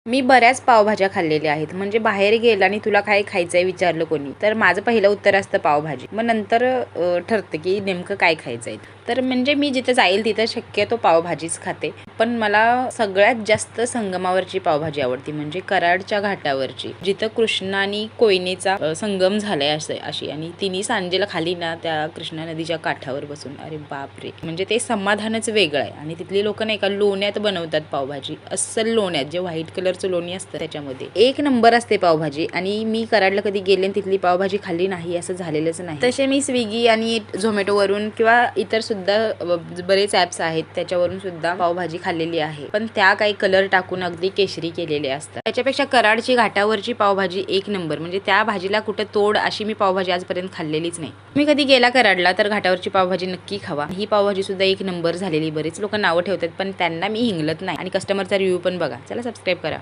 मी बऱ्याच पावभाज्या खाल्लेल्या आहेत. म्हणजे बाहेर गेला आणि तुला काय खायचंय विचारलं कोणी, तर माझं पहिलं उत्तर असतं पावभाजी. मग नंतर ठरतं की नेमकं काय खायचंय. तर म्हणजे मी जिथे जाईल तिथं शक्यतो पावभाजीच खाते. पण मला सगळ्यात जास्त संगमावरची पावभाजी आवडती, म्हणजे कराडच्या घाटावरची, जिथं कृष्णा आणि कोयनेचा संगम झालाय अशी. आणि तिन्ही सांजेला खाली ना त्या कृष्णा नदीच्या काठावर बसून, अरे बापरे, म्हणजे ते समाधानच वेगळं आहे. आणि तिथली लोक नाही का लोण्यात बनवतात पावभाजी, अस्सल लोण्यात, जे व्हाईट कलरचं लोणी असतं त्याच्यामध्ये एक नंबर असते पावभाजी. आणि मी कराडला कधी गेले तिथली पावभाजी खाल्ली नाही असं झालेलंच नाही. तसे मी स्विगी आणि झोमॅटोवरून किंवा इतर सुद्धा बरेच ॲप्स आहेत त्याच्यावरून सुद्धा पावभाजी खाल्लेली आहे, पण त्या काही कलर टाकून अगदी केशरी केलेले असतात. त्याच्यापेक्षा कराडची घाटावरची पावभाजी एक नंबर. म्हणजे त्या भाजीला कुठे तोड अशी मी पावभाजी आजपर्यंत खाल्लेलीच नाही. तुम्ही कधी गेला कराडला तर घाटावरची पावभाजी नक्की खावा. ही पावभाजी सुद्धा एक नंबर झालेली. बरेच लोक नावं ठेवतात पण त्यांना मी हिंगलत नाही. आणि कस्टमरचा रिव्ह्यू पण बघा. चला सबस्क्राईब करा.